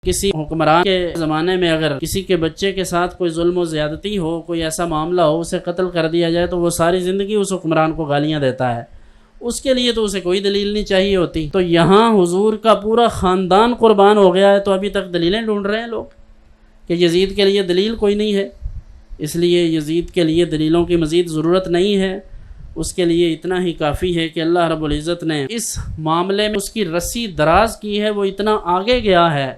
کسی حکمران کے زمانے میں اگر کسی کے بچے کے ساتھ کوئی ظلم و زیادتی ہو، کوئی ایسا معاملہ ہو، اسے قتل کر دیا جائے تو وہ ساری زندگی اس حکمران کو گالیاں دیتا ہے، اس کے لیے تو اسے کوئی دلیل نہیں چاہیے ہوتی۔ تو یہاں حضور کا پورا خاندان قربان ہو گیا ہے، تو ابھی تک دلیلیں ڈھونڈ رہے ہیں لوگ کہ یزید کے لیے دلیل کوئی نہیں ہے۔ اس لیے یزید کے لیے دلیلوں کی مزید ضرورت نہیں ہے، اس کے لیے اتنا ہی کافی ہے کہ اللہ رب العزت نے اس معاملے میں اس کی رسی دراز کی ہے، وہ اتنا آگے گیا ہے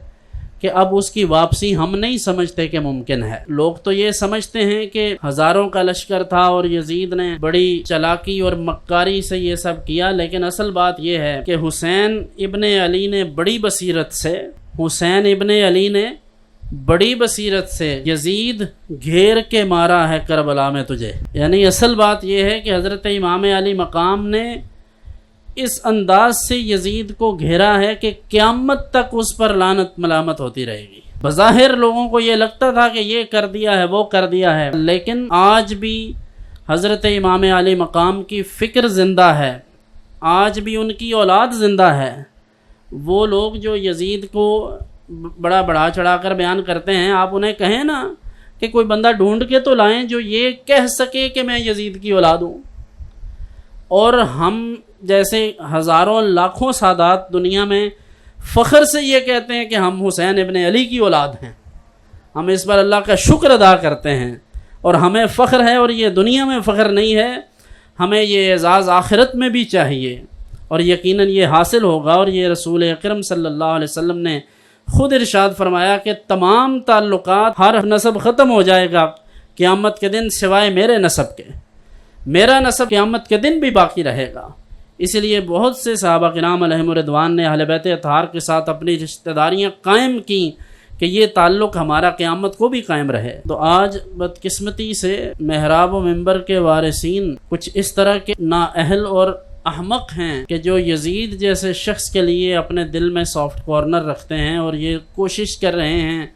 کہ اب اس کی واپسی ہم نہیں سمجھتے کہ ممکن ہے۔ لوگ تو یہ سمجھتے ہیں کہ ہزاروں کا لشکر تھا اور یزید نے بڑی چلاکی اور مکاری سے یہ سب کیا، لیکن اصل بات یہ ہے کہ حسین ابن علی نے بڑی بصیرت سے یزید گھیر کے مارا ہے کربلا میں تجھے۔ یعنی اصل بات یہ ہے کہ حضرت امام علی مقام نے اس انداز سے یزید کو گھیرا ہے کہ قیامت تک اس پر لعنت ملامت ہوتی رہے گی۔ بظاہر لوگوں کو یہ لگتا تھا کہ یہ کر دیا ہے، وہ کر دیا ہے، لیکن آج بھی حضرت امام علی مقام کی فکر زندہ ہے، آج بھی ان کی اولاد زندہ ہے۔ وہ لوگ جو یزید کو بڑا بڑھا چڑھا کر بیان کرتے ہیں، آپ انہیں کہیں نا کہ کوئی بندہ ڈھونڈ کے تو لائیں جو یہ کہہ سکے کہ میں یزید کی اولاد ہوں۔ اور ہم جیسے ہزاروں لاکھوں سادات دنیا میں فخر سے یہ کہتے ہیں کہ ہم حسین ابن علی کی اولاد ہیں، ہم اس پر اللہ کا شکر ادا کرتے ہیں اور ہمیں فخر ہے، اور یہ دنیا میں فخر نہیں ہے، ہمیں یہ اعزاز آخرت میں بھی چاہیے، اور یقیناً یہ حاصل ہوگا۔ اور یہ رسول اکرم صلی اللہ علیہ وسلم نے خود ارشاد فرمایا کہ تمام تعلقات، ہر نسب ختم ہو جائے گا قیامت کے دن سوائے میرے نسب کے، میرا نسب قیامت کے دن بھی باقی رہے گا۔ اس لیے بہت سے صحابہ کرام علیہم الرضوان نے اہل بیت اطہار کے ساتھ اپنی رشتہ داریاں قائم کیں کہ یہ تعلق ہمارا قیامت کو بھی قائم رہے۔ تو آج بدقسمتی سے محراب و منبر کے وارثین کچھ اس طرح کے نااہل اور احمق ہیں کہ جو یزید جیسے شخص کے لیے اپنے دل میں سافٹ کارنر رکھتے ہیں اور یہ کوشش کر رہے ہیں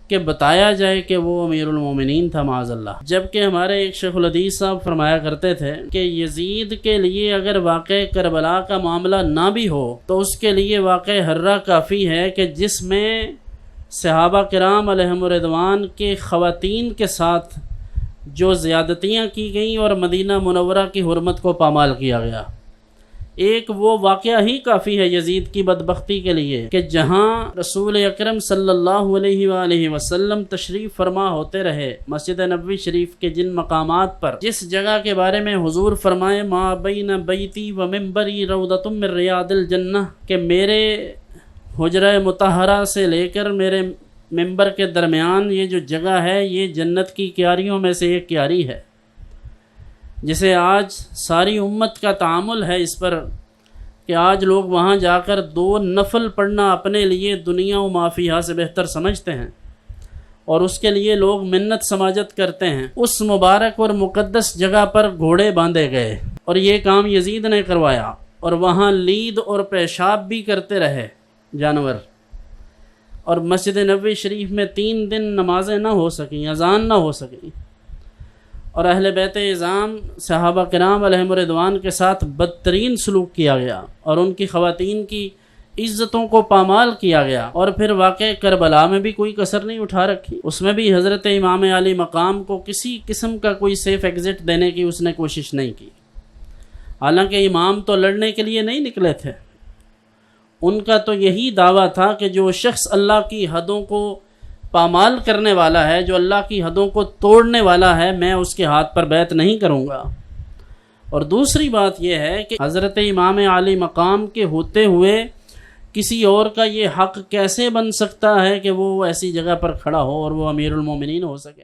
کہ بتایا جائے کہ وہ امیر المومنین تھا معاذ اللہ، جبکہ ہمارے ایک شیخ الحدیث صاحب فرمایا کرتے تھے کہ یزید کے لیے اگر واقع کربلا کا معاملہ نہ بھی ہو تو اس کے لیے واقع حرہ کافی ہے کہ جس میں صحابہ کرام علیہم الرضوان کے خواتین کے ساتھ جو زیادتیاں کی گئیں اور مدینہ منورہ کی حرمت کو پامال کیا گیا، ایک وہ واقعہ ہی کافی ہے یزید کی بدبختی کے لیے کہ جہاں رسول اکرم صلی اللہ علیہ وآلہ وسلم تشریف فرما ہوتے رہے، مسجد نبوی شریف کے جن مقامات پر، جس جگہ کے بارے میں حضور فرمائے ما بین بیتی و منبری روضۃ من ریاض الجنہ، کہ میرے حجرہ مطہرہ سے لے کر میرے منبر کے درمیان یہ جو جگہ ہے یہ جنت کی کیاریوں میں سے ایک کیاری ہے، جسے آج ساری امت کا تعامل ہے اس پر کہ آج لوگ وہاں جا کر 2 نفل پڑھنا اپنے لیے دنیا و ما فیہا سے بہتر سمجھتے ہیں، اور اس کے لیے لوگ منت سماجت کرتے ہیں۔ اس مبارک اور مقدس جگہ پر گھوڑے باندھے گئے اور یہ کام یزید نے کروایا، اور وہاں لید اور پیشاب بھی کرتے رہے جانور، اور مسجد نبوی شریف میں 3 دن نمازیں نہ ہو سکیں، اذان نہ ہو سکیں، اور اہل بیت اعظام صحابہ کرام علیہم الرضوان کے ساتھ بدترین سلوک کیا گیا اور ان کی خواتین کی عزتوں کو پامال کیا گیا۔ اور پھر واقع کربلا میں بھی کوئی کسر نہیں اٹھا رکھی، اس میں بھی حضرت امام علی مقام کو کسی قسم کا کوئی سیف ایگزٹ دینے کی اس نے کوشش نہیں کی، حالانکہ امام تو لڑنے کے لیے نہیں نکلے تھے، ان کا تو یہی دعویٰ تھا کہ جو شخص اللہ کی حدوں کو پامال کرنے والا ہے، جو اللہ کی حدوں کو توڑنے والا ہے، میں اس کے ہاتھ پر بیعت نہیں کروں گا۔ اور دوسری بات یہ ہے کہ حضرت امام علی مقام کے ہوتے ہوئے کسی اور کا یہ حق کیسے بن سکتا ہے کہ وہ ایسی جگہ پر کھڑا ہو اور وہ امیر المومنین ہو سکے۔